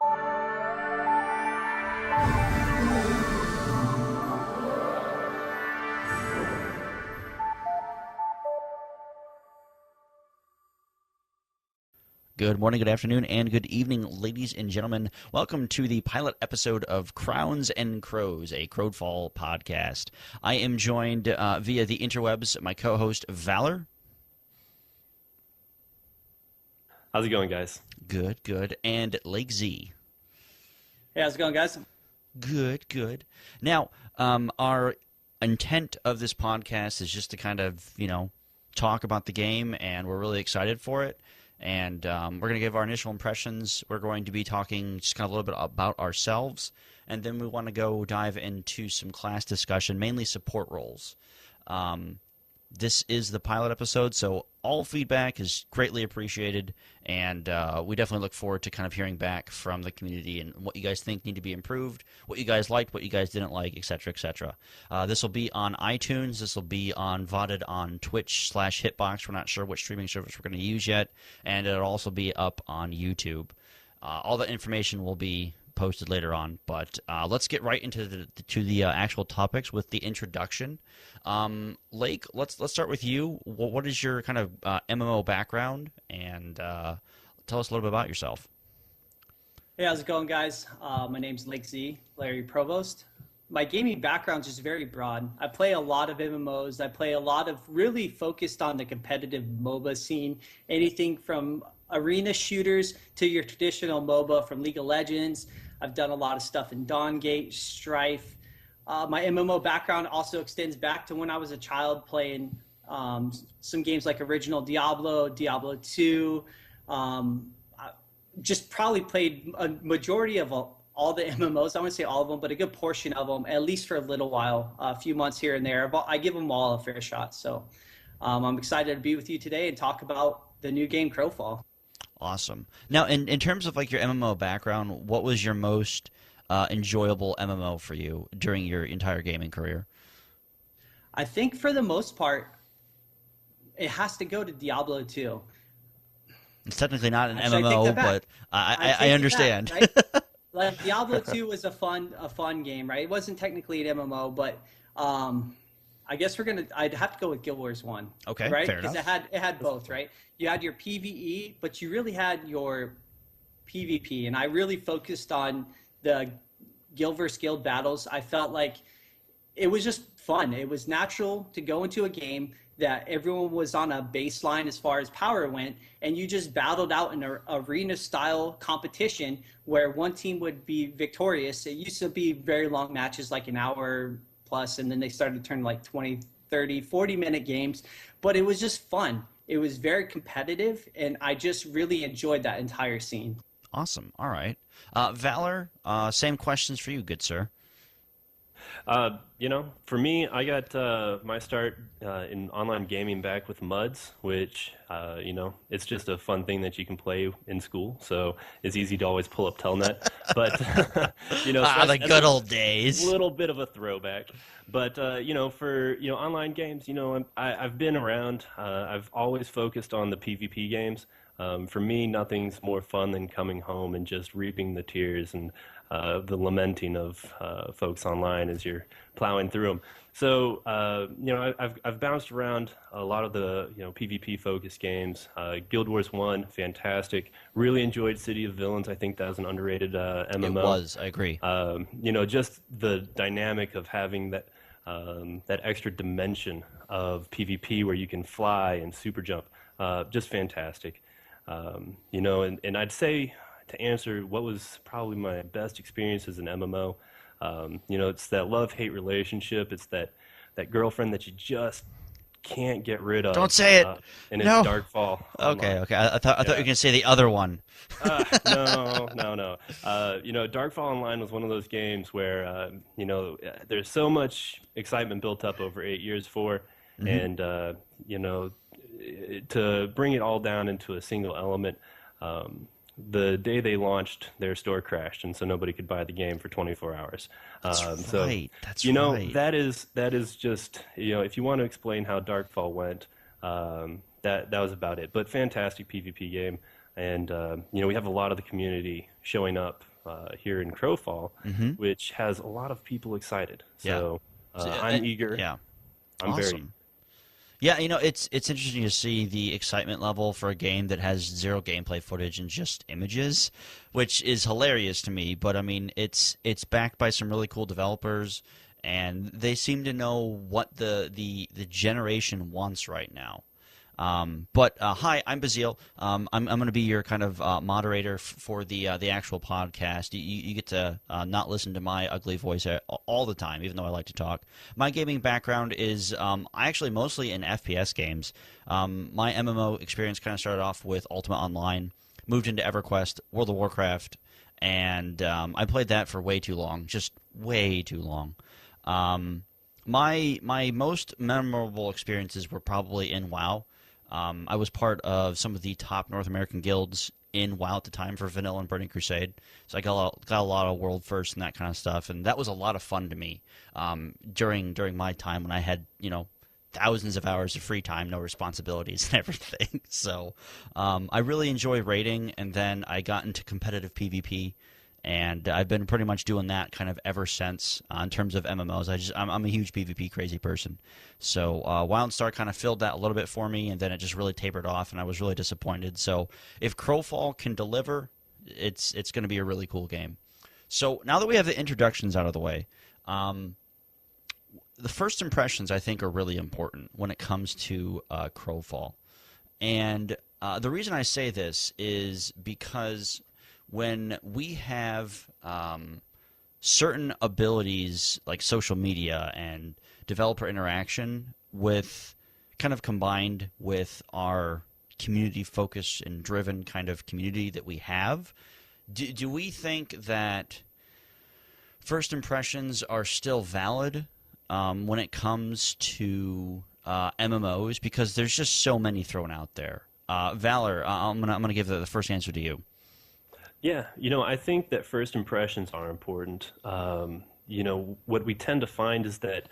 Good morning, good afternoon, and good evening, ladies and gentlemen. Welcome to the pilot episode of Crowns and Crows, a Crowfall podcast. I am joined via the interwebs, my co-host, Valor. How's it going, guys? Good, good. And Lakez. Hey, how's it going, guys? Good, good. Now, our intent of this podcast is just to kind of, talk about the game, and we're really excited for it. And we're going to give our initial impressions. We're going to be talking just kind of a little bit about ourselves, and then we want to go dive into some class discussion, mainly support roles. This is the pilot episode, so all feedback is greatly appreciated, and we definitely look forward to kind of hearing back from the community and what you guys think need to be improved, what you guys liked, what you guys didn't like, etc., etc. This will be on iTunes. This will be VODed on Twitch/Hitbox. We're not sure which streaming service we're going to use yet, and it'll also be up on YouTube. All that information will be posted later on, but let's get right into the actual topics with the introduction. Lake, let's start with you. What is your kind of MMO background, and tell us a little bit about yourself. Hey, how's it going, guys? My name's Lakez, Larry Provost. My gaming background is just very broad. I play a lot of MMOs. I play a lot of really focused on the competitive MOBA scene, anything from arena shooters to your traditional MOBA from League of Legends. I've done a lot of stuff in Dawngate, Strife. My MMO background also extends back to when I was a child playing some games like original Diablo, Diablo 2. I just probably played a majority of all the MMOs. I wouldn't say all of them, but a good portion of them, at least for a little while, a few months here and there. I give them all a fair shot. So I'm excited to be with you today and talk about the new game Crowfall. Awesome. Now, in terms of like your MMO background, what was your most enjoyable MMO for you during your entire gaming career? I think for the most part, it has to go to Diablo 2. It's technically not an Actually, MMO, but I understand. Back, right? Like Diablo 2 was a fun game, right? It wasn't technically an MMO, but I guess I'd have to go with Guild Wars 1. Okay, right? fair enough. Because it had both, right? You had your PvE, but you really had your PvP, and I really focused on the guild versus guild battles. I felt like it was just fun. It was natural to go into a game that everyone was on a baseline as far as power went, and you just battled out in an arena-style competition where one team would be victorious. It used to be very long matches, like an hour plus, and then they started to turn like 20, 30, 40-minute games. But it was just fun. It was very competitive, and I just really enjoyed that entire scene. Awesome. All right. Valor, same questions for you, good sir. For me, I got my start in online gaming back with MUDs, which, it's just a fun thing that you can play in school. So it's easy to always pull up Telnet. But, the good old days. A little bit of a throwback. But, for, online games, I've been around. I've always focused on the PvP games. For me, nothing's more fun than coming home and just reaping the tears and the lamenting of folks online as you're plowing through them. So, I've bounced around a lot of the PvP focused games. Guild Wars 1, fantastic. Really enjoyed City of Villains. I think that was an underrated MMO. It was, I agree. Just the dynamic of having that extra dimension of PvP where you can fly and super jump. Just fantastic. And I'd say, to answer what was probably my best experience as an MMO, it's that love-hate relationship. It's that girlfriend that you just can't get rid of. Don't say it. And no. It's Darkfall. Okay. I thought you were going to say the other one. No. Darkfall Online was one of those games where, there's so much excitement built up over 8 years for, and, to bring it all down into a single element, the day they launched, their store crashed, and so nobody could buy the game for 24 hours. That's right. So, That's right. that is just, if you want to explain how Darkfall went, that was about it. But fantastic PvP game, and we have a lot of the community showing up here in Crowfall, Mm-hmm. which has a lot of people excited. Yeah. So I'm eager. Yeah. I'm Awesome. very. Yeah, it's interesting to see the excitement level for a game that has zero gameplay footage and just images, which is hilarious to me. But I mean, it's backed by some really cool developers, and they seem to know what the generation wants right now. But hi, I'm Bazeleel. I'm going to be your kind of moderator for the actual podcast. You get to not listen to my ugly voice all the time, even though I like to talk. My gaming background is I actually mostly in FPS games. My MMO experience kind of started off with Ultima Online, moved into EverQuest, World of Warcraft, and I played that for way too long, just way too long. My most memorable experiences were probably in WoW. I was part of some of the top North American guilds in WoW at the time for Vanilla and Burning Crusade, so I got a lot of world firsts and that kind of stuff, and that was a lot of fun to me during my time when I had thousands of hours of free time, no responsibilities and everything. So I really enjoy raiding, and then I got into competitive PvP. And I've been pretty much doing that kind of ever since in terms of MMOs. I'm a huge PvP crazy person. So WildStar kind of filled that a little bit for me, and then it just really tapered off, and I was really disappointed. So if Crowfall can deliver, it's going to be a really cool game. So now that we have the introductions out of the way, the first impressions I think are really important when it comes to Crowfall. And the reason I say this is because when we have certain abilities like social media and developer interaction with kind of combined with our community focused and driven kind of community that we have, do we think that first impressions are still valid when it comes to MMOs? Because there's just so many thrown out there. Valor, I'm gonna give the first answer to you. Yeah, I think that first impressions are important. What we tend to find is that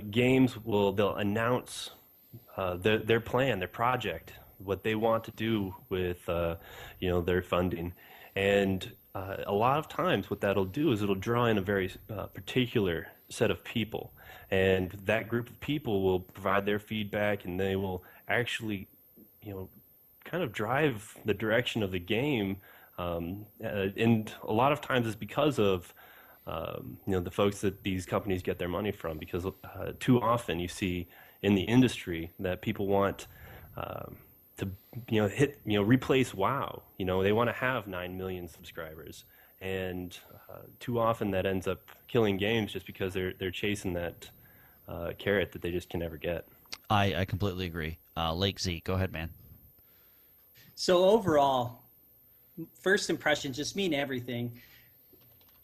games they'll announce their plan, their project, what they want to do with their funding, and a lot of times what that'll do is it'll draw in a very particular set of people, and that group of people will provide their feedback, and they will actually kind of drive the direction of the game. And a lot of times it's because of the folks that these companies get their money from, because too often you see in the industry that people want to replace WoW. They want to have 9 million subscribers, and too often that ends up killing games just because they're chasing that carrot that they just can never get. I completely agree. Lakez, go ahead, man. So overall, first impressions just mean everything.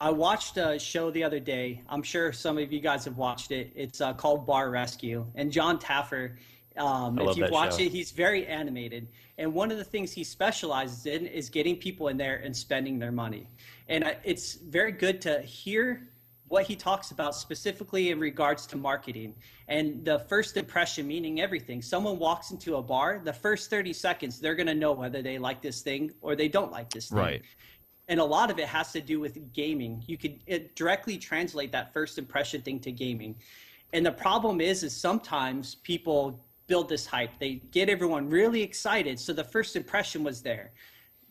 I watched a show the other day. I'm sure some of you guys have watched it. It's called Bar Rescue. And John Taffer, if you've watched it, he's very animated. And one of the things he specializes in is getting people in there and spending their money. And it's very good to hear what he talks about specifically in regards to marketing and the first impression meaning everything. Someone walks into a bar, the first 30 seconds, they're going to know whether they like this thing or they don't like this thing. Right. And a lot of it has to do with gaming. You could directly translate that first impression thing to gaming. And the problem is sometimes people build this hype. They get everyone really excited. So the first impression was there.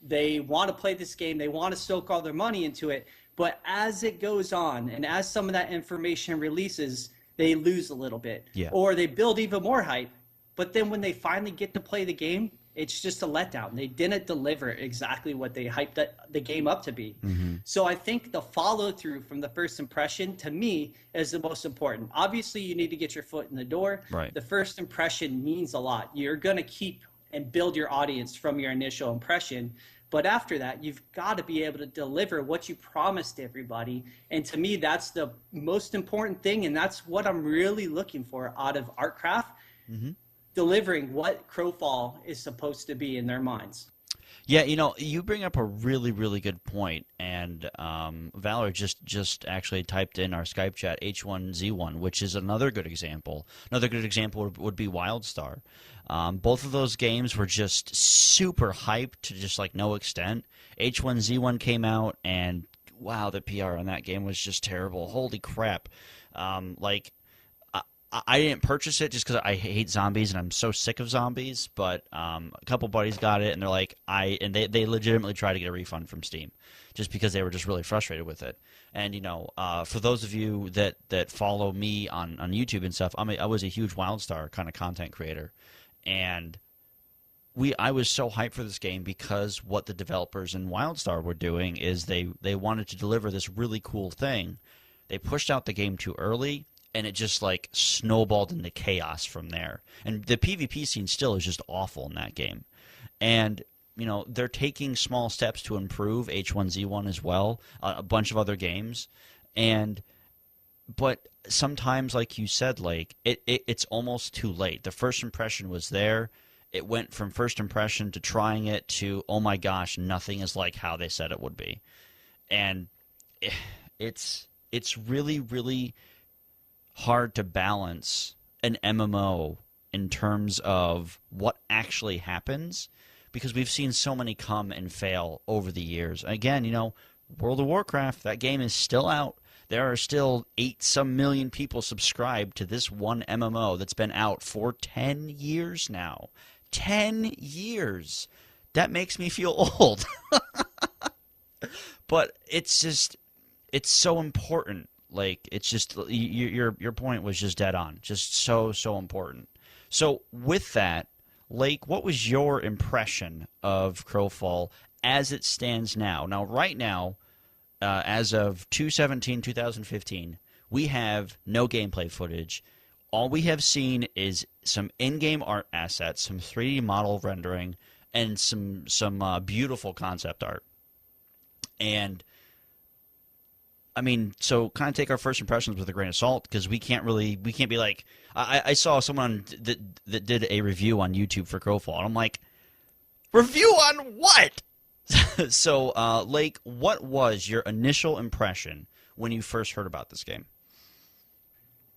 They want to play this game. They want to soak all their money into it. But as it goes on and as some of that information releases, they lose a little bit. Yeah. Or they build even more hype. But then when they finally get to play the game, it's just a letdown. They didn't deliver exactly what they hyped the game up to be. Mm-hmm. So I think the follow-through from the first impression, to me, is the most important. Obviously, you need to get your foot in the door. Right. The first impression means a lot. You're going to keep and build your audience from your initial impression. But after that, you've got to be able to deliver what you promised everybody. And to me, that's the most important thing. And that's what I'm really looking for out of ArtCraft, mm-hmm. delivering what Crowfall is supposed to be in their minds. Yeah, you bring up a really, really good point, and Valor just actually typed in our Skype chat H1Z1, which is another good example. Another good example would be WildStar. Both of those games were just super hyped to just like no extent. H1Z1 came out and wow, the PR on that game was just terrible. Holy crap! Like, I didn't purchase it just because I hate zombies and I'm so sick of zombies. But a couple buddies got it, and they're like, they legitimately tried to get a refund from Steam, just because they were just really frustrated with it. And for those of you that follow me on YouTube and stuff, I was a huge WildStar kind of content creator, and I was so hyped for this game because what the developers in WildStar were doing is they wanted to deliver this really cool thing. They pushed out the game too early, and it just like snowballed into chaos from there. And the PvP scene still is just awful in that game. And they're taking small steps to improve H1Z1 as well, a bunch of other games, but sometimes, like you said, like it's almost too late. The first impression was there. It went from first impression to trying it to, oh my gosh, nothing is like how they said it would be. And it's really, really hard to balance an MMO in terms of what actually happens, because we've seen so many come and fail over the years. Again, World of Warcraft, that game is still out. There are still 8-some million people subscribed to this one MMO that's been out for 10 years now. 10 years. That makes me feel old. But it's so important. Like, it's just, your point was just dead on. Just so important. So with that, Lake, what was your impression of Crowfall as it stands now? Now, right now, as of 2/17/2015, we have no gameplay footage. All we have seen is some in-game art assets, some 3D model rendering, and some beautiful concept art. And I mean, so kind of take our first impressions with a grain of salt, because we can't be like, I saw someone that did a review on YouTube for Crowfall, and I'm like, review on what? So, Lake, what was your initial impression when you first heard about this game?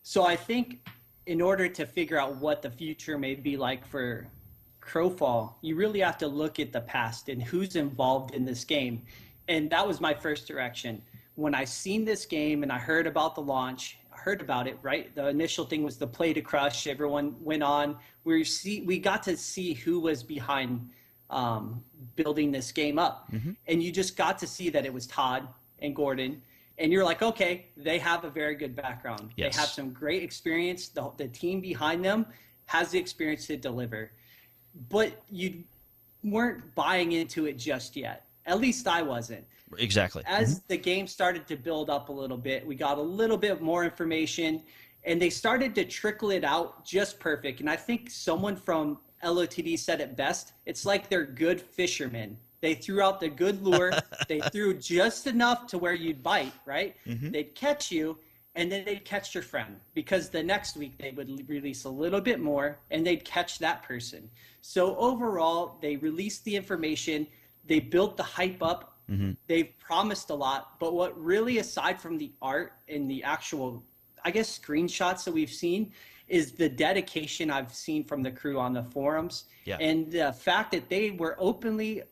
So I think in order to figure out what the future may be like for Crowfall, you really have to look at the past and who's involved in this game. And that was my first direction. When I seen this game and I heard about the launch, heard about it, right? The initial thing was the play to crush. Everyone went on. We got to see who was behind building this game up. Mm-hmm. And you just got to see that it was Todd and Gordon. And you're like, okay, they have a very good background. Yes. They have some great experience. The team behind them has the experience to deliver. But you weren't buying into it just yet. At least I wasn't. Exactly. As the game started to build up a little bit, we got a little bit more information, and they started to trickle it out just perfect. And I think someone from LOTD said it best. It's like they're good fishermen. They threw out the good lure. They threw just enough to where you'd bite, right? Mm-hmm. They'd catch you, and then they'd catch your friend, because the next week they would release a little bit more, and they'd catch that person. So overall, they released the information. They built the hype up. Mm-hmm. They've promised a lot, but what really, aside from the art and the actual, I guess, screenshots that we've seen, is the dedication I've seen from the crew on the forums. Yeah. And the fact that they were openly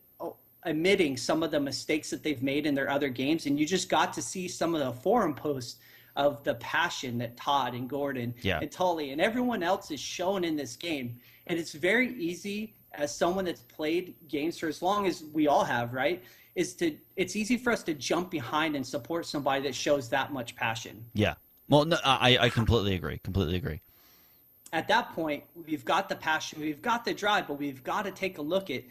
admitting some of the mistakes that they've made in their other games. And you just got to see some of the forum posts of the passion that Todd and Gordon and Tully and everyone else is shown in this game. And it's very easy, as someone that's played games for as long as we all have, right? It's easy for us to jump behind and support somebody that shows that much passion. Yeah. Well, no, I completely agree. Completely agree. At that point, we've got the passion, we've got the drive, but we've got to take a look at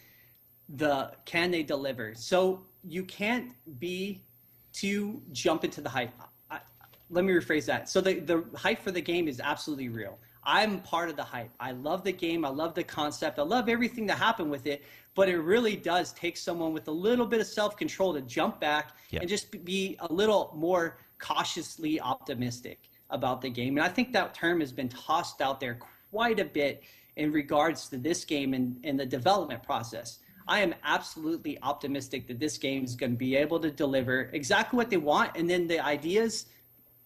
can they deliver? So you can't be to jump into the hype. Let me rephrase that. So the hype for the game is absolutely real. I'm part of the hype. I love the game. I love the concept. I love everything that happened with it. But it really does take someone with a little bit of self-control to jump back and just be a little more cautiously optimistic about the game. And I think that term has been tossed out there quite a bit in regards to this game and the development process. I am absolutely optimistic that this game is going to be able to deliver exactly what they want. And then the ideas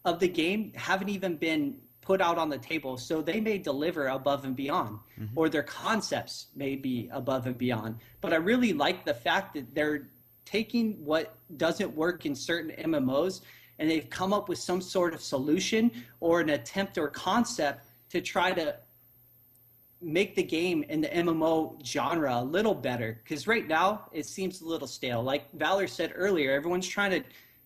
of the game haven't even been put out on the table, so they may deliver above and beyond, or their concepts may be above and beyond. But I really like the fact that they're taking what doesn't work in certain MMOs, and they've come up with some sort of solution or an attempt or concept to try to make the game in the MMO genre a little better. Because right now, it seems a little stale. Like Valor said earlier, everyone's trying to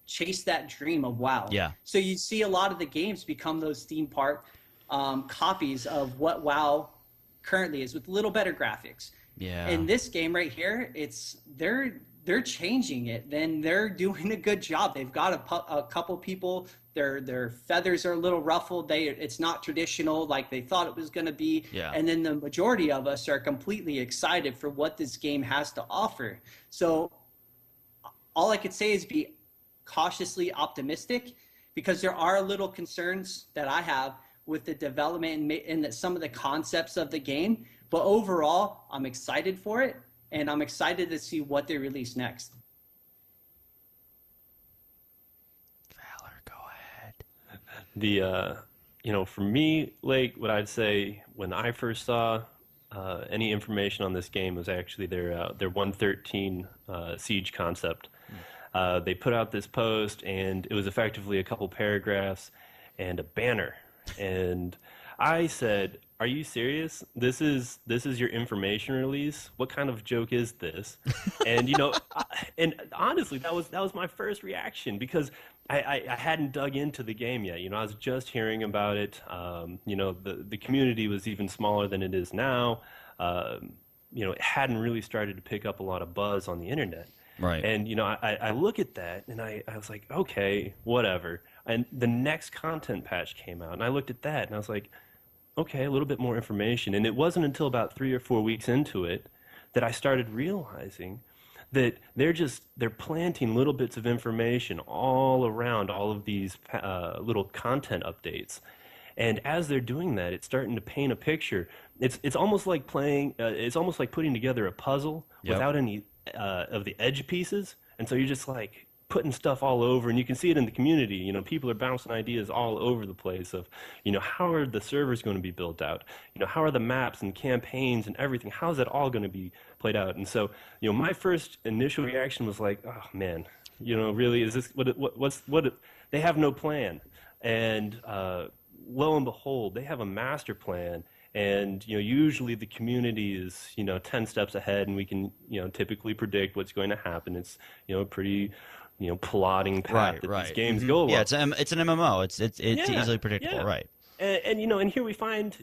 chase that dream of WoW. Yeah. So you see a lot of the games become those theme park copies of what WoW currently is, with a little better graphics. Yeah. In this game right here, they're changing it. Then they're doing a good job. They've got a couple people. Their feathers are a little ruffled. It's not traditional like they thought it was going to be. Yeah. And then the majority of us are completely excited for what this game has to offer. So all I could say is be cautiously optimistic, because there are little concerns that I have with the development and some of the concepts of the game. But overall, I'm excited for it, and I'm excited to see what they release next. Valor, go ahead. For me, Lake, what I'd say when I first saw any information on this game was actually their 113 siege concept. They put out this post, and it was effectively a couple paragraphs and a banner. And I said, "Are you serious? This is your information release? What kind of joke is this?" And and honestly, that was my first reaction, because I hadn't dug into the game yet. I was just hearing about it. The community was even smaller than it is now. It hadn't really started to pick up a lot of buzz on the internet. Right. And I look at that, and I was like, okay, whatever. And the next content patch came out, and I looked at that, and I was like, okay, a little bit more information. And it wasn't until about 3 or 4 weeks into it that I started realizing that they're planting little bits of information all around all of these little content updates. And as they're doing that, it's starting to paint a picture. It's almost like playing. It's almost like putting together a puzzle without any of the edge pieces. And so you're just like putting stuff all over, and you can see it in the community. People are bouncing ideas all over the place of, how are the servers going to be built out? How are the maps and campaigns and everything? How is that all going to be played out? And so, my first initial reaction was like, oh man, really, is this what? They have no plan. And lo and behold, they have a master plan. And usually the community is 10 steps ahead, and we can typically predict what's going to happen. It's pretty plotting path that these games go along. Yeah, it's an MMO. It's easily predictable, right? And here we find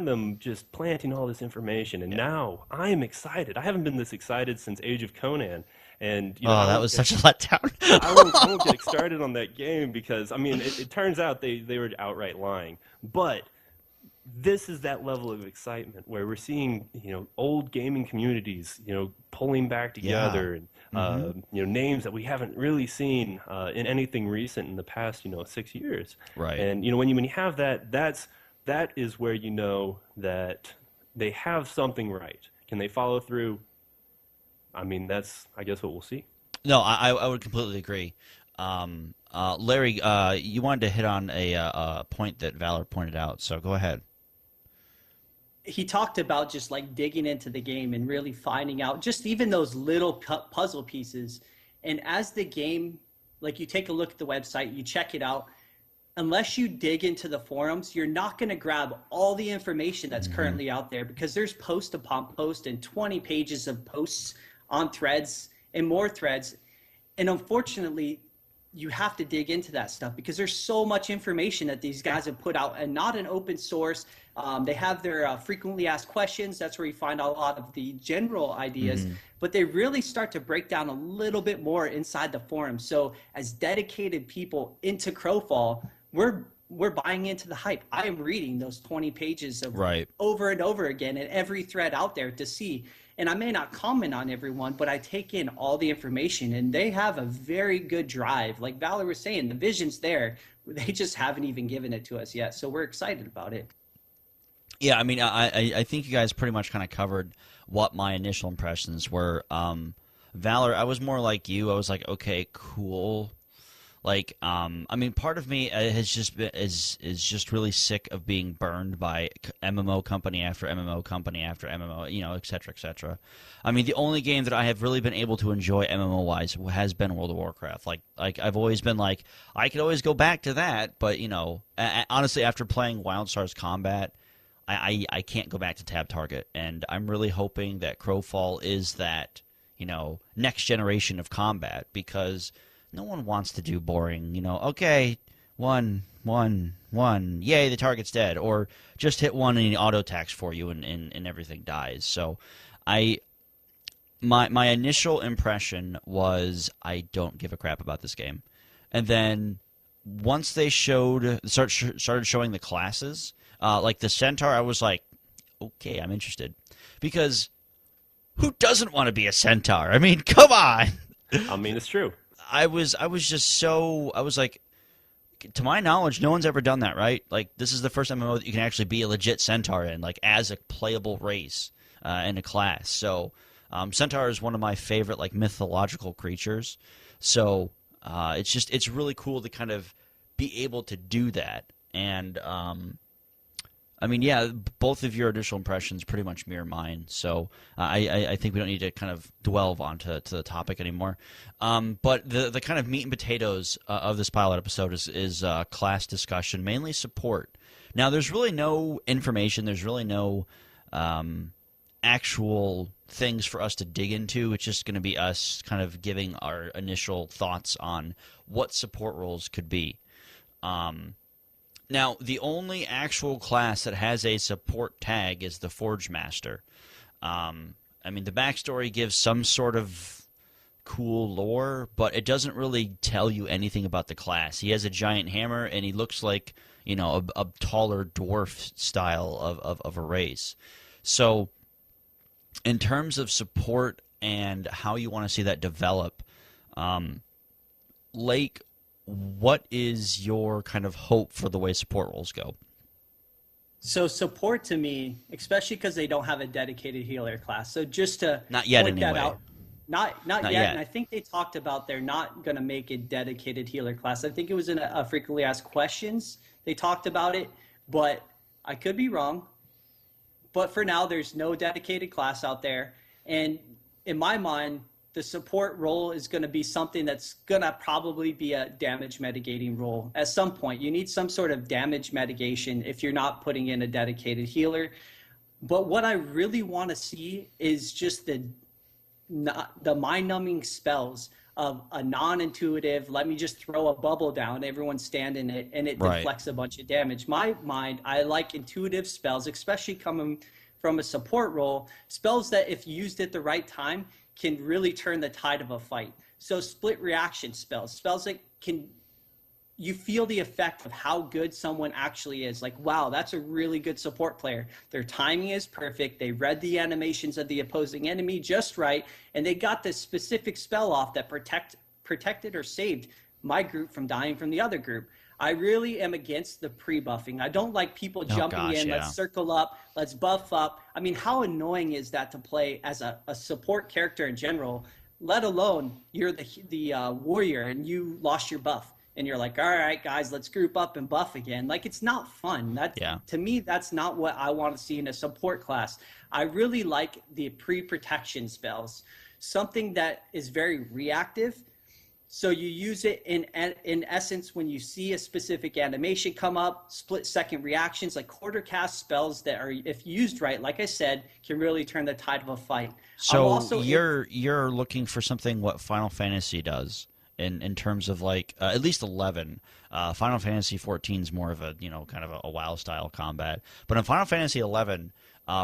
them just planting all this information, and now I am excited. I haven't been this excited since Age of Conan. And that was such a letdown. I won't get started on that game, because it turns out they were outright lying. But this is that level of excitement where we're seeing old gaming communities pulling back together, and names that we haven't really seen in anything recent in the past 6 years. Right. And when you have that is where that they have something right. Can they follow through? That's, I guess, what we'll see. No, I would completely agree. Larry, you wanted to hit on a point that Valor pointed out, so go ahead. He talked about just like digging into the game and really finding out just even those little puzzle pieces. And as the game, like, you take a look at the website, you check it out, unless you dig into the forums, you're not going to grab all the information that's currently out there, because there's post upon post and 20 pages of posts on threads and more threads. And unfortunately, you have to dig into that stuff, because there's so much information that these guys have put out, and not an open source. They have their frequently asked questions. That's where you find a lot of the general ideas, but they really start to break down a little bit more inside the forum. So as dedicated people into Crowfall, we're buying into the hype. I am reading those 20 pages of over and over again in every thread out there to see. And I may not comment on everyone, but I take in all the information, and they have a very good drive. Like Valor was saying, the vision's there. They just haven't even given it to us yet. So we're excited about it. Yeah, I think you guys pretty much kind of covered what my initial impressions were. Valor, I was more like you. I was like, okay, cool. Like, I mean, part of me has just been, is just really sick of being burned by MMO company after MMO company after MMO, you know, et cetera, et cetera. I mean, the only game that I have really been able to enjoy MMO wise has been World of Warcraft. Like I've always been like, I could always go back to that, but you know, honestly, after playing WildStar's Combat, I can't go back to Tab Target, and I'm really hoping that Crowfall is that, you know, next generation of combat, because no one wants to do boring, you know, okay, one, yay, the target's dead, or just hit one and he auto-attacks for you and everything dies. So my initial impression was I don't give a crap about this game. And then once they started showing the classes, like the Centaur, I was like, okay, I'm interested. Because who doesn't want to be a Centaur? I mean, come on! I mean, it's true. I was like, to my knowledge, no one's ever done that, right? Like, this is the first MMO that you can actually be a legit Centaur in, like, as a playable race in a class. So, Centaur is one of my favorite, like, mythological creatures. So, it's really cool to kind of be able to do that. And, I mean, yeah, both of your initial impressions pretty much mirror mine, so I think we don't need to kind of delve onto the topic anymore. But the kind of meat and potatoes of this pilot episode is class discussion, mainly support. Now, there's really no information, there's really no actual things for us to dig into. It's just going to be us kind of giving our initial thoughts on what support roles could be. Now, the only actual class that has a support tag is the Forge Master. I mean, the backstory gives some sort of cool lore, but it doesn't really tell you anything about the class. He has a giant hammer, and he looks like, you know, a taller dwarf style of a race. So, in terms of support and how you want to see that develop, Lake, what is your kind of hope for the way support roles go? So support to me, especially because they don't have a dedicated healer class. So just to not yet point anyway. that out, not yet. And I think they talked about they're not going to make a dedicated healer class. I think it was in a frequently asked questions. They talked about it, but I could be wrong. But for now, there's no dedicated class out there. And in my mind, the support role is going to be something that's going to probably be a damage mitigating role. At some point, you need some sort of damage mitigation if you're not putting in a dedicated healer. But what I really want to see is just the mind-numbing spells of a non-intuitive, let me just throw a bubble down, everyone stand in it, and it deflects a bunch of damage. My mind, I like intuitive spells, especially coming from a support role, spells that if used at the right time, can really turn the tide of a fight. So split reaction spells that can, you feel the effect of how good someone actually is. Like, wow, that's a really good support player. Their timing is perfect. They read the animations of the opposing enemy just right, and they got this specific spell off that protected or saved my group from dying from the other group. I really am against the pre-buffing. I don't like people jumping in, let's circle up, let's buff up. I mean, how annoying is that to play as a support character in general, let alone you're the warrior and you lost your buff. And you're like, all right, guys, let's group up and buff again. Like, it's not fun. To me, that's not what I want to see in a support class. I really like the pre-protection spells, something that is very reactive. So you use it in essence when you see a specific animation come up, split-second reactions, like quarter-cast spells that are, if used right, like I said, can really turn the tide of a fight. So you're looking for something what Final Fantasy does in terms of like at least 11. Final Fantasy 14 is more of a, you know, kind of a WoW style combat. But in Final Fantasy 11,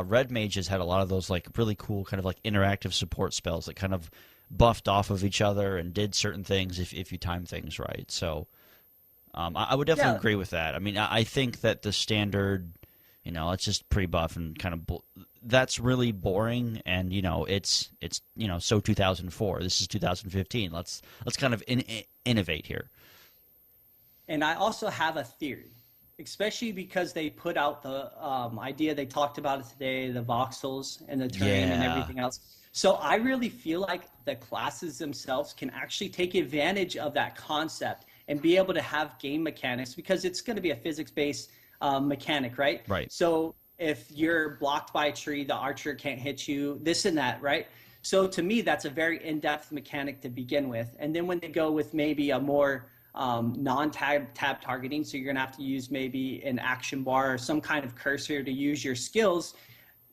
Red Mages had a lot of those like really cool kind of like interactive support spells that kind of buffed off of each other and did certain things if you time things right. So I would definitely agree with that. I mean, I think that the standard, you know, it's just pre-buff and kind of that's really boring. And you know, it's you know, so 2004. This is 2015. Let's kind of innovate here. And I also have a theory, especially because they put out the idea, they talked about it today, the voxels and the terrain and everything else. So I really feel like the classes themselves can actually take advantage of that concept and be able to have game mechanics, because it's going to be a physics-based mechanic, right? Right. So if you're blocked by a tree, the archer can't hit you, this and that, right? So to me, that's a very in-depth mechanic to begin with. And then when they go with maybe a more non-tab targeting, so you're going to have to use maybe an action bar or some kind of cursor to use your skills,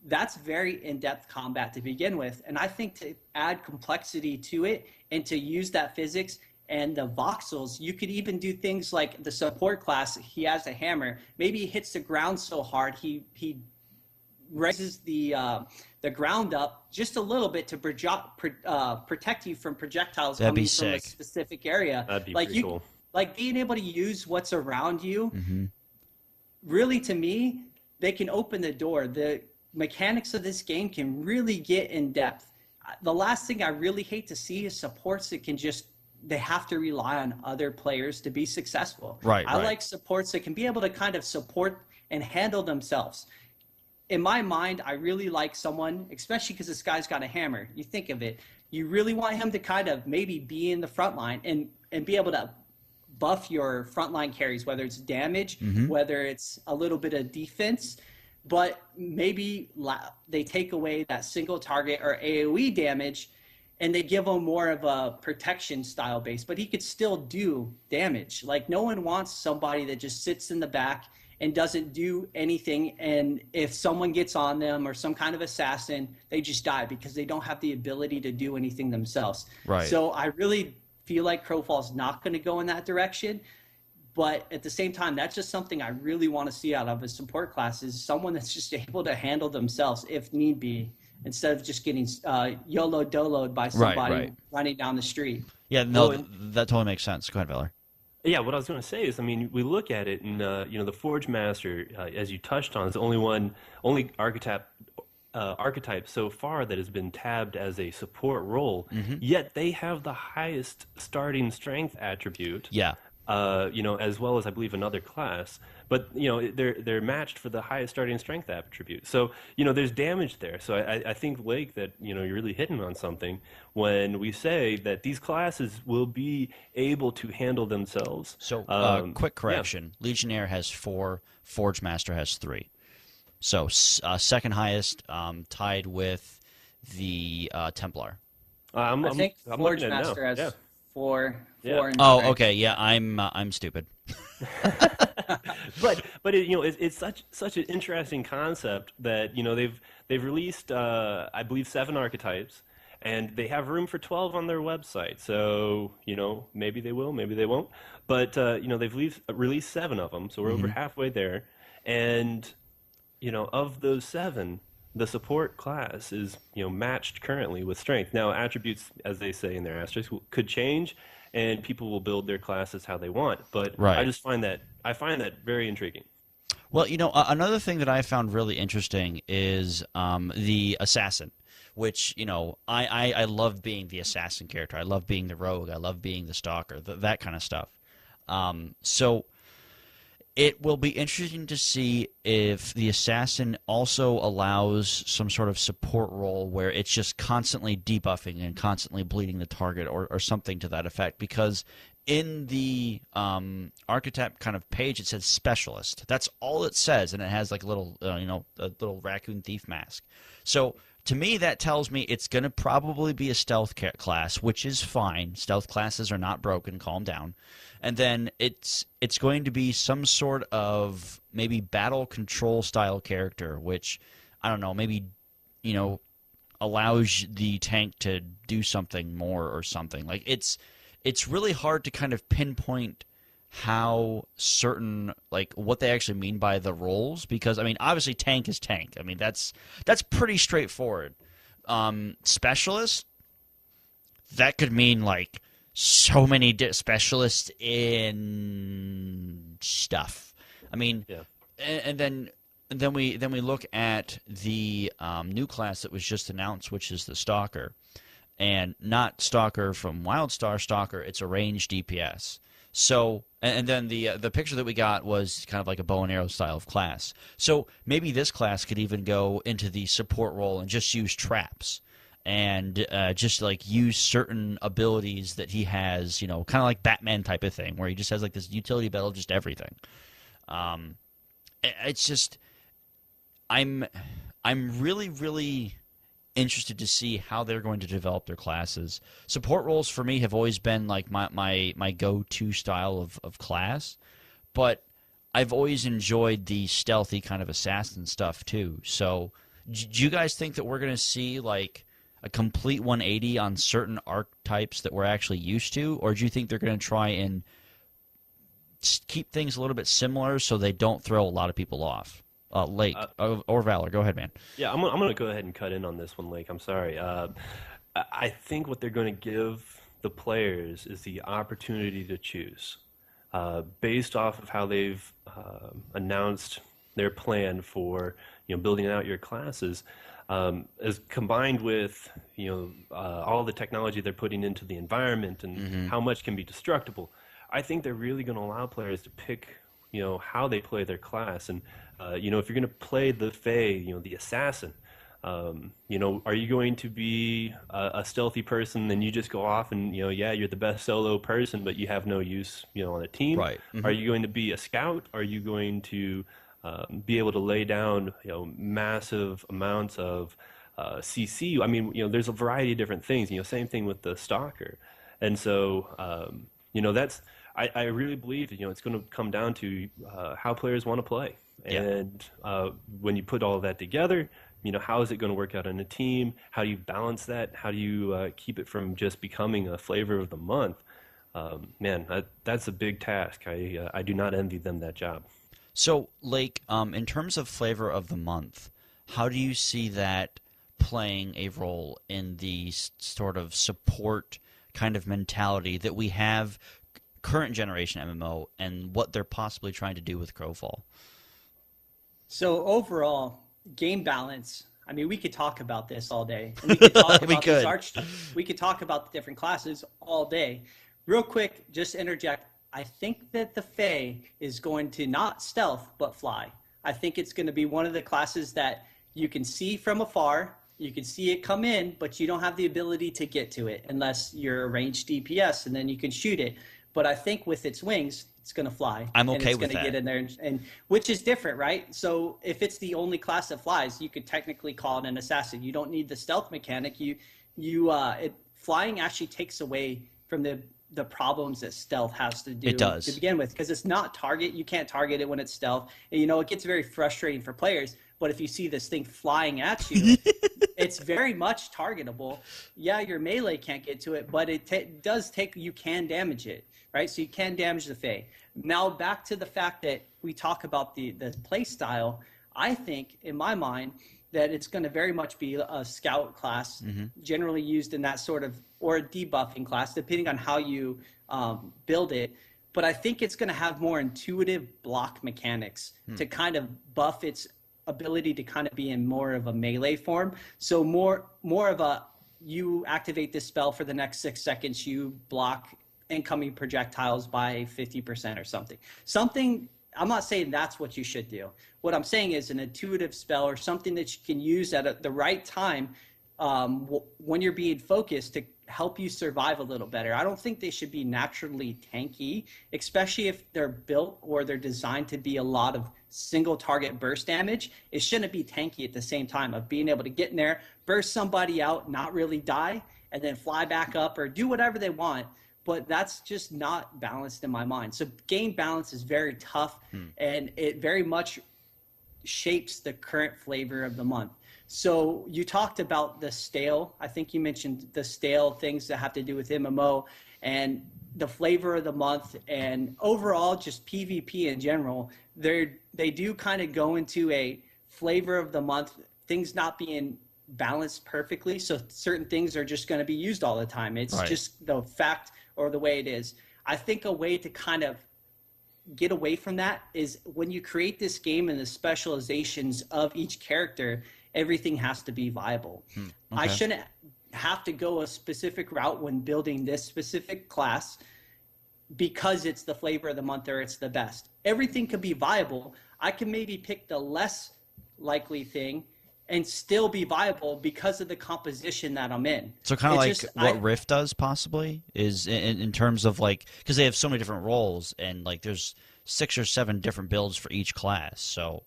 that's very in-depth combat to begin with. And I think to add complexity to it and to use that physics and the voxels, you could even do things like the support class. He has a hammer. Maybe he hits the ground so hard he raises the ground up just a little bit to protect you from projectiles coming from a specific area. That'd be pretty cool. Like being able to use what's around you. Mm-hmm. Really, to me, they can open the door. The mechanics of this game can really get in depth. The last thing I really hate to see is supports that can they have to rely on other players to be successful. Right. I like supports that can be able to kind of support and handle themselves. In my mind, I really like someone, especially because this guy's got a hammer. You think of it, you really want him to kind of maybe be in the front line and be able to buff your frontline carries, whether it's damage, whether it's a little bit of defense, but maybe they take away that single target or AoE damage and they give him more of a protection style base, but he could still do damage. Like, no one wants somebody that just sits in the back and doesn't do anything, and if someone gets on them or some kind of assassin, they just die because they don't have the ability to do anything themselves. Right. So I really feel like Crowfall's not going to go in that direction, but at the same time, that's just something I really want to see out of a support class, is someone that's just able to handle themselves if need be, instead of just getting YOLO-doloed by somebody running down the street. Yeah, no, that totally makes sense. Go ahead, Valor. Yeah, what I was going to say is, I mean, we look at it, and the Forge Master, as you touched on, is the only archetype so far that has been tabbed as a support role. Yet they have the highest starting strength attribute. Yeah. As well as I believe another class, but they're matched for the highest starting strength attribute. So there's damage there. So I think, Lake, that you're really hitting on something when we say that these classes will be able to handle themselves. So quick correction: yeah. Legionnaire has 4, Forge Master has 3. So second highest, tied with the Templar. I think Forge Master has 4. Yeah. Oh, okay. Yeah, I'm stupid. but it's such an interesting concept that they've released I believe 7 archetypes, and they have room for 12 on their website. So maybe they will, maybe they won't. But they've released 7 of them, so we're over halfway there. And of those 7, the support class is matched currently with strength. Now, attributes, as they say in their asterisks, could change, and people will build their classes how they want. But I find that very intriguing. Well, another thing that I found really interesting is the assassin, which I love being the assassin character. I love being the rogue. I love being the stalker. That kind of stuff. So it will be interesting to see if the assassin also allows some sort of support role where it's just constantly debuffing and constantly bleeding the target or something to that effect. Because in the archetype kind of page, it says specialist. That's all it says, and it has like a little, a little raccoon thief mask. So to me, that tells me it's going to probably be a stealth class, which is fine. Stealth classes are not broken. Calm down. And then it's going to be some sort of maybe battle control style character, which, I don't know, maybe, allows the tank to do something more or something. Like, it's really hard to kind of pinpoint how certain, like, what they actually mean by the roles, because, I mean, obviously tank is tank. I mean, that's pretty straightforward. Specialist, that could mean, like, so many specialists in stuff. I mean, and then we look at the new class that was just announced, which is the Stalker, and not Stalker from Wildstar Stalker. It's a ranged DPS. So, and then the picture that we got was kind of like a bow and arrow style of class. So maybe this class could even go into the support role and just use traps. and just like use certain abilities that he has, kind of like Batman type of thing, where he just has like this utility belt of just everything. It's just I'm really, really interested to see how they're going to develop their classes. Support roles for me have always been like my go-to style of class, but I've always enjoyed the stealthy kind of assassin stuff too. So do you guys think that we're going to see like a complete 180 on certain archetypes that we're actually used to, or do you think they're going to try and keep things a little bit similar so they don't throw a lot of people off? Lake or Valor, go ahead, man. Yeah, I'm going to go ahead and cut in on this one, Lake. I'm sorry. I think what they're going to give the players is the opportunity to choose, based off of how they've announced their plan for building out your classes, as combined with all the technology they're putting into the environment and how much can be destructible. I think they're really going to allow players to pick how they play their class. And if you're going to play the Fae, the assassin, are you going to be a stealthy person and you just go off and you're the best solo person but you have no use on a team? Right. Are you going to be a scout? Are you going to be able to lay down massive amounts of CC? I mean, there's a variety of different things. Same thing with the stalker. And so that's I really believe that it's going to come down to how players want to play. Yeah. And when you put all of that together, how is it going to work out in a team? How do you balance that? How do you keep it from just becoming a flavor of the month? Man, that's a big task. I do not envy them that job. So, Lake, in terms of flavor of the month, how do you see that playing a role in the sort of support kind of mentality that we have current generation MMO and what they're possibly trying to do with Crowfall? So overall, game balance. I mean, we could talk about this all day. And we could talk about we could talk about the different classes all day. Real quick, just interject. I think that the Fae is going to not stealth, but fly. I think it's going to be one of the classes that you can see from afar. You can see it come in, but you don't have the ability to get to it unless you're a ranged DPS, and then you can shoot it. But I think with its wings, it's going to fly. I'm okay with that. It's going to get in there, and which is different, right? So if it's the only class that flies, you could technically call it an assassin. You don't need the stealth mechanic. Flying actually takes away from the problems that stealth has to do to begin with, because it's not target. You can't target it when it's stealth. And, it gets very frustrating for players. But if you see this thing flying at you, it's very much targetable. Yeah, your melee can't get to it, but you can damage it, right? So you can damage the Fae. Now back to the fact that we talk about the play style. I think, in my mind, that it's going to very much be a scout class, generally used in that sort of, or a debuffing class, depending on how you build it. But I think it's going to have more intuitive block mechanics to kind of buff its ability to kind of be in more of a melee form. So more of a, you activate this spell for the next 6 seconds, you block incoming projectiles by 50% or something. I'm not saying that's what you should do. What I'm saying is an intuitive spell or something that you can use at the right time when you're being focused to help you survive a little better. I don't think they should be naturally tanky, especially if they're built or they're designed to be a lot of single target burst damage. It shouldn't be tanky at the same time of being able to get in there, burst somebody out, not really die, and then fly back up or do whatever they want. But that's just not balanced in my mind. So game balance is very tough, and it very much shapes the current flavor of the month. So you talked about the stale. I think you mentioned the stale things that have to do with MMO and the flavor of the month, and overall just PvP in general. They do kind of go into a flavor of the month, things not being balanced perfectly. So certain things are just going to be used all the time. It's just the fact or the way it is. I think a way to kind of get away from that is when you create this game and the specializations of each character, everything has to be viable. Okay. I shouldn't have to go a specific route when building this specific class because it's the flavor of the month or it's the best. Everything could be viable. I can maybe pick the less likely thing and still be viable because of the composition that I'm in. So kind of like what Rift does possibly is in terms of like, because they have so many different roles and like there's 6 or 7 different builds for each class. So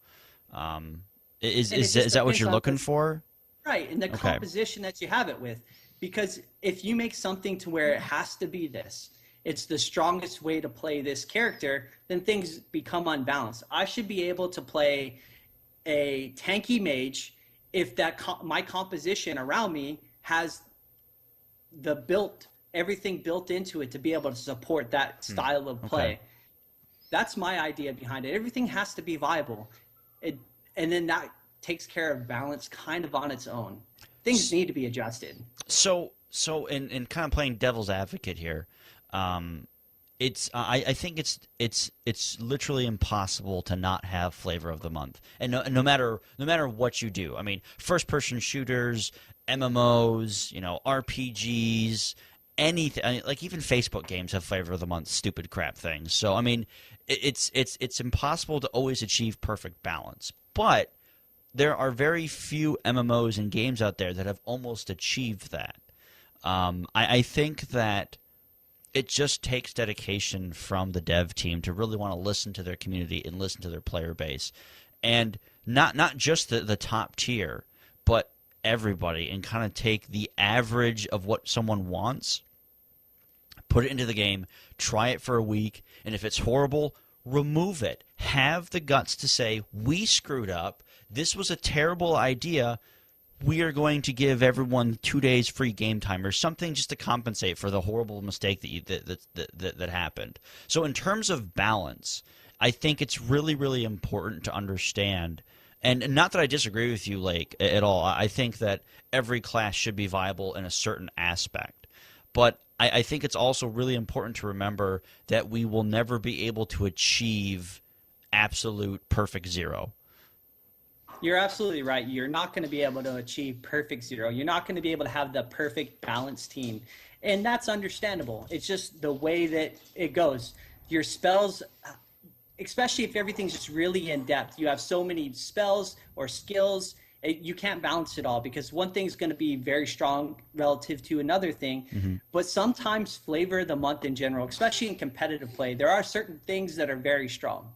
is that what you're looking for? Right, and the composition that you have it with. Because if you make something to where it has to be this, it's the strongest way to play this character, then things become unbalanced. I should be able to play a tanky mage if my composition around me has everything built into it to be able to support that style of play. Okay. That's my idea behind it. Everything has to be viable. And then that takes care of balance kind of on its own. Things need to be adjusted. So in kind of playing devil's advocate here, I think it's literally impossible to not have flavor of the month, and no matter what you do. I mean, first person shooters, MMOs, RPGs, anything. I mean, like even Facebook games have flavor of the month, stupid crap things. So I mean, it's impossible to always achieve perfect balance, but there are very few MMOs and games out there that have almost achieved that. I think that it just takes dedication from the dev team to really want to listen to their community and listen to their player base. And not just the top tier, but everybody, and kind of take the average of what someone wants, put it into the game, try it for a week, and if it's horrible, remove it. Have the guts to say, we screwed up, this was a terrible idea, we are going to give everyone 2 days free game time or something just to compensate for the horrible mistake that happened. So in terms of balance, I think it's really, really important to understand, and not that I disagree with you, Lake, at all. I think that every class should be viable in a certain aspect. But I think it's also really important to remember that we will never be able to achieve absolute perfect zero. You're absolutely right. You're not going to be able to achieve perfect zero. You're not going to be able to have the perfect balanced team. And that's understandable. It's just the way that it goes. Your spells, especially if everything's just really in depth, you have so many spells or skills, you can't balance it all because one thing's going to be very strong relative to another thing. Mm-hmm. But sometimes flavor of the month in general, especially in competitive play, there are certain things that are very strong.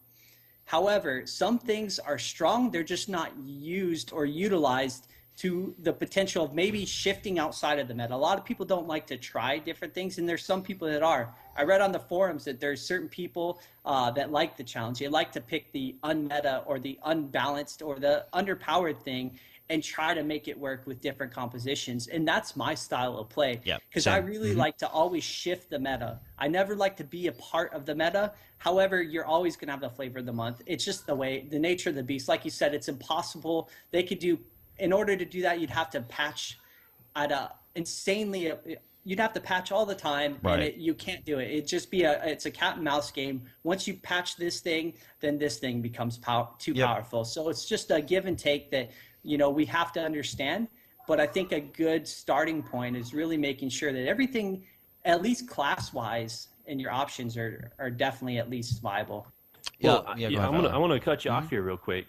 However, some things are strong, they're just not used or utilized to the potential of maybe shifting outside of the meta. A lot of people don't like to try different things, and there's some people that are. I read on the forums that there's certain people that like the challenge. They like to pick the unmeta or the unbalanced or the underpowered thing and try to make it work with different compositions. And that's my style of play. Because I really like to always shift the meta. I never like to be a part of the meta. However, you're always going to have the flavor of the month. It's just the nature of the beast. Like you said, it's impossible. In order to do that, you'd have to patch at you'd have to patch all the time, right. And you can't do it. It'd just be it's a cat and mouse game. Once you patch this thing, then this thing becomes too powerful. So it's just a give and take that, we have to understand. But I think a good starting point is really making sure that everything, at least class-wise, and your options are definitely at least viable. I want to cut you off here real quick.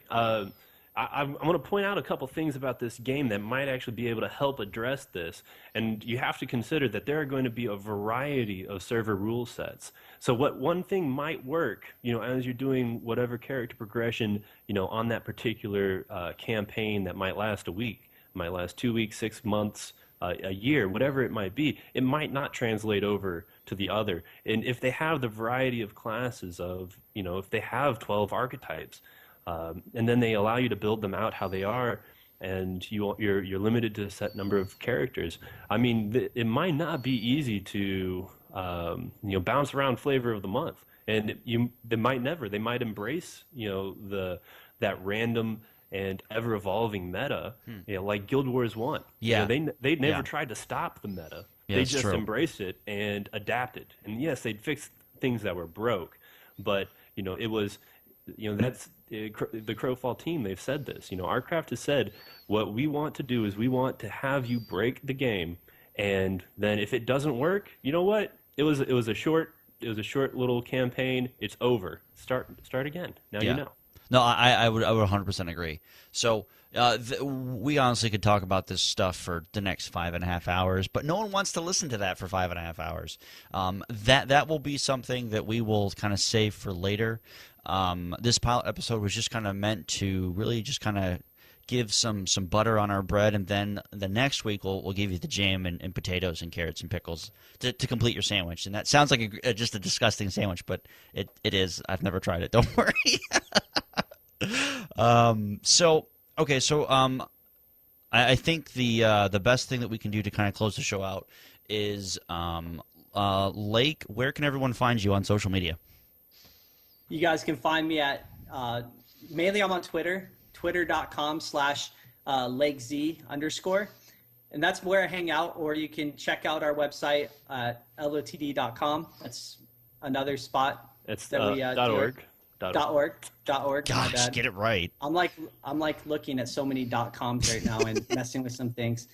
I'm going to point out a couple things about this game that might actually be able to help address this. And you have to consider that there are going to be a variety of server rule sets. So what one thing might work, as you're doing whatever character progression, on that particular campaign that might last a week, might last 2 weeks, 6 months, a year, whatever it might be, it might not translate over to the other. And if they have the variety of classes of, if they have 12 archetypes, and then they allow you to build them out how they are, and you're limited to a set number of characters. I mean, it might not be easy to bounce around flavor of the month, and they might embrace that random and ever evolving meta, like Guild Wars 1. Yeah, they never tried to stop the meta. Yeah, they just embraced it and adapted. And yes, they'd fix things that were broke, but it was. That's the Crowfall team. They've said this. ArtCraft has said what we want to do is we want to have you break the game, and then if it doesn't work, you know what? It was a short little campaign. It's over. Start again. Now you know. No, I would 100% agree. So we honestly could talk about this stuff for the next 5.5 hours, but no one wants to listen to that for 5.5 hours. That will be something that we will kind of save for later. This pilot episode was just kind of meant to really just kind of give some butter on our bread, and then the next week we'll give you the jam and potatoes and carrots and pickles to complete your sandwich. And that sounds like just a disgusting sandwich, but it is. I've never tried it. Don't worry. I think the best thing that we can do to kind of close the show out is Lake. Where can everyone find you on social media? You guys can find me at mainly I'm on Twitter. Twitter.com/LakeZ_. And that's where I hang out, or you can check out our website at lotd.com. That's another spot. It's that we .org. .org. Gosh, get it right. I'm like looking at so many .coms right now and messing with some things.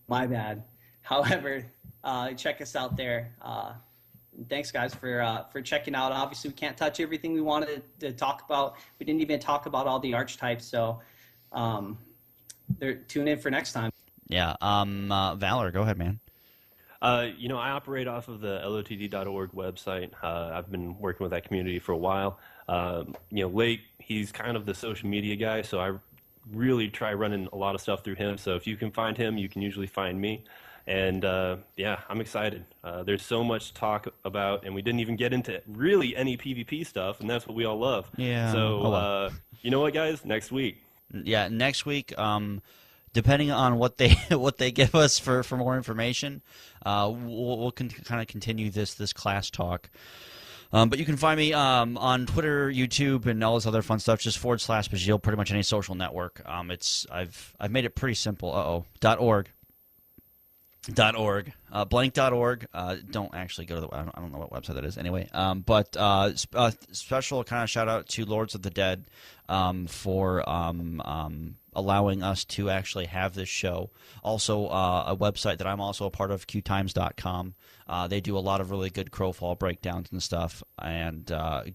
My bad. However, check us out there. Thanks, guys, for checking out. Obviously, we can't touch everything we wanted to talk about. We didn't even talk about all the archetypes, so tune in for next time. Yeah. Valor, go ahead, man. I operate off of the lotd.org website. I've been working with that community for a while. Lake, he's kind of the social media guy, so I really try running a lot of stuff through him. So if you can find him, you can usually find me. And, I'm excited. There's so much to talk about, and we didn't even get into really any PvP stuff, and that's what we all love. Yeah. So, you know what, guys? Next week. Yeah, next week, depending on what they give us for more information, we'll kind of continue this class talk. But you can find me on Twitter, YouTube, and all this other fun stuff. Just /Bazeleel, pretty much any social network. I've made it pretty simple. .org. Blank.org. Don't actually go to the. I don't know what website that is. Anyway, but special kind of shout out to Lords of the Dead for allowing us to actually have this show. Also, a website that I'm also a part of, qtimes.com. They do a lot of really good Crowfall breakdowns and stuff, and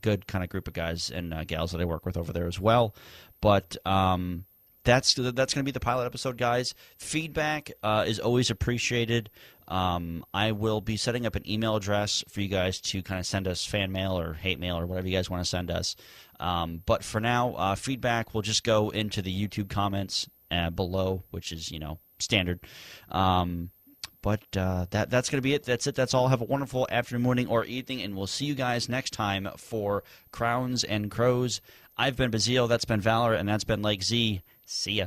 good kind of group of guys and gals that I work with over there as well. But that's going to be the pilot episode, guys. Feedback is always appreciated. I will be setting up an email address for you guys to kind of send us fan mail or hate mail or whatever you guys want to send us. But for now, feedback will just go into the YouTube comments below, which is, standard. But that's going to be it. That's it. That's all. Have a wonderful afternoon, morning, or evening, and we'll see you guys next time for Crowns and Crows. I've been Bazeleel, that's been Valor, and that's been Lakez. See ya.